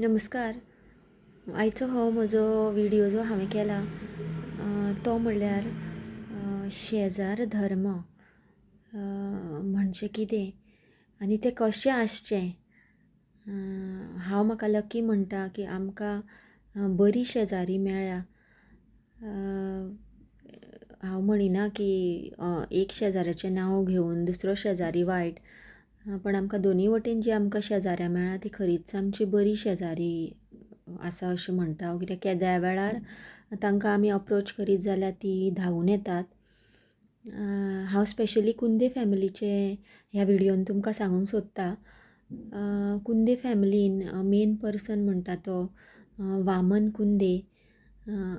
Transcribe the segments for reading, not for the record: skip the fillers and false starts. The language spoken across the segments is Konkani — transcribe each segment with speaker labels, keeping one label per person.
Speaker 1: नमस्कार. आयचो हो म्हजो व्हिडिओ जो हांवें केला तो म्हणल्यार शेजार धर्म म्हणजे कितें आनी तें कशें आसचें. हांव म्हाका लकी म्हणटा की आमकां बरी शेजारी मेळ्ळ्या. हांव म्हणिना की एक शेजाऱ्याचें नांव घेवन दुसरो शेजारी वायट, पण आमकां दोनी वटेन जी आमकां शेजाऱ्यां मेळ्ळा ती खरीच आमची बरी शेजारी आसा अशें म्हणटा हांव. कित्याक केद्या वेळार तांकां आमी अप्रोच करीत जाल्यार ती धांवून येतात. हांव स्पेशली कुंदे फॅमिलीचे ह्या व्हिडिओन तुमकां सांगूंक सोदतां. कुंदे फॅमिलीन मेन पर्सन म्हणटा तो वामन कुंदे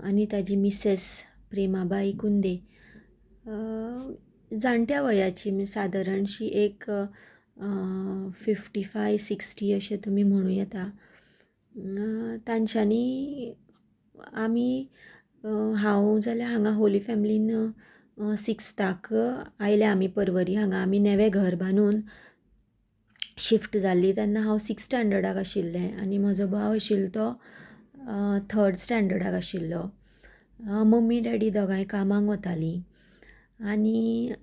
Speaker 1: आनी ताजी मिसेस प्रेमाबाई कुंदे. जाणट्या वयाची सादारणशी एक 55-60 अशें तुमी म्हणूं येता. तांच्यांनी हांव जाल्यार हांगा होली फॅमिलीन 6थाक आयल्या आमी परवरी. हांगा आमी नेवें घर बांदून शिफ्ट जाल्ली तेन्ना हांव 6th स्टँडर्डाक आशिल्लें आनी म्हजो भाव आशिल्लो तो 3rd स्टँडर्डाक आशिल्लो. मम्मी डॅडी दोगांय कामाक वतालीं आनी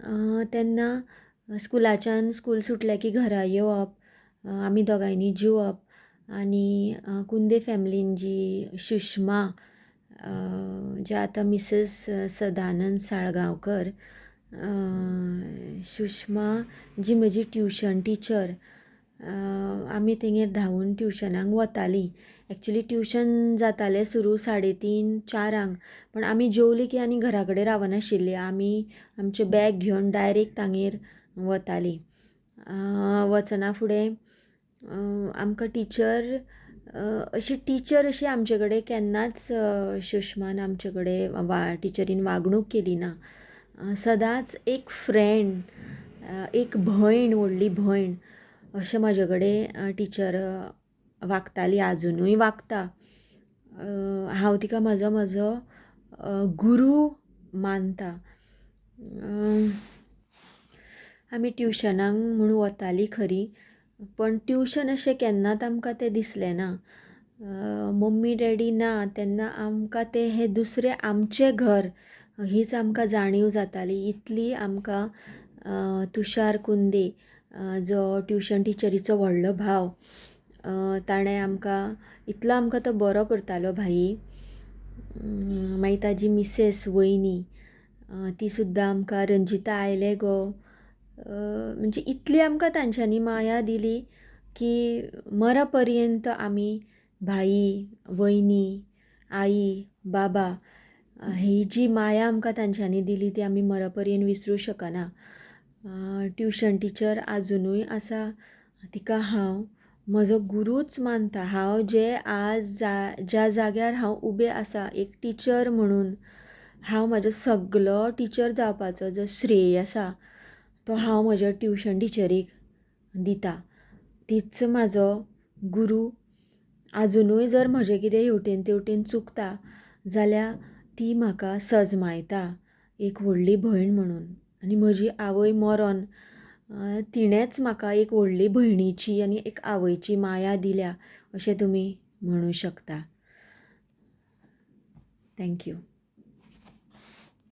Speaker 1: तेन्ना स्कुलाच्यान स्कूल सुटलें की घरा येवप, आमी दोगांयनी जेवप आनी कुंदे फॅमिलीन जी सुषमा जे आतां मिसेस सदानंद साळगांवकर, सुषमा जी म्हजी ट्युशन टिचर. आमी तेंगेर धांवून ट्युशनाक वतालीं. एक्चुली ट्युशन जातालें सुरू 3:30-4, पण आमी जेवलीं की आनी घरा कडेन रावनाशिल्लीं. आमी आमचें बॅग घेवन डायरेक्ट तांगेर वतालीं. वचना फुडें आमकां टिचर अशी आमचे कडेन केन्नाच सुषमान आमचे कडेन टिचरीन वागणूक केली ना. सदांच एक फ्रेंड, एक भयण, व्हडली भयण अशें म्हाजे कडेन टिचर वागताली, आजुनूय वागता. हांव तिका म्हजो गुरू मानता. आमी ट्युशनाक म्हूण वतालीं खरीं, पण ट्युशन अशें केन्नाच आमकां तें दिसलें ना. मम्मी डॅडी ना तेन्ना आमकां तें हें दुसरें आमचें घर हीच आमकां जाणीव जाताली. इतली आमकां तुशार कुंदे जो ट्युशन टिचरीचो व्हडलो भाव, ताणें इतलो आमकां तो बरो करतालो भाई. मागीर ताजी मिसेस वयनी ती सुद्दां आमकां रंजिता आयले गो, म्हणजे इतली आमकां तांच्यांनी माया दिली की मरा पर्यंत आमी भाई वयनी आई बाबा ही जी माया आमकां तांच्यांनी दिली ती आमी मरा पर्यंत विसरूं शकना. ट्युशन टिचर आजुनूय आसा. तिका हांव म्हजो गुरूच मानता. हांव ज्या जाग्यार हांव उबें आसा एक टिचर म्हणून, हांव म्हजो सगलो टिचर जावपाचो जो श्रेय आसा तो हांव म्हज्या ट्युशन टिचरीक दिता. तीच म्हाजो गुरू. आजुनूय जर म्हजें कितें हेवटेन तेवटेन चुकता जाल्यार ती म्हाका सजमायता एक व्हडली भयण म्हणून. आनी म्हजी आवय मरोन तिणेंच म्हाका एक व्हडली भयणीची आनी एक आवयची माया दिल्या अशें तुमी म्हणूं शकता. थँक्यू.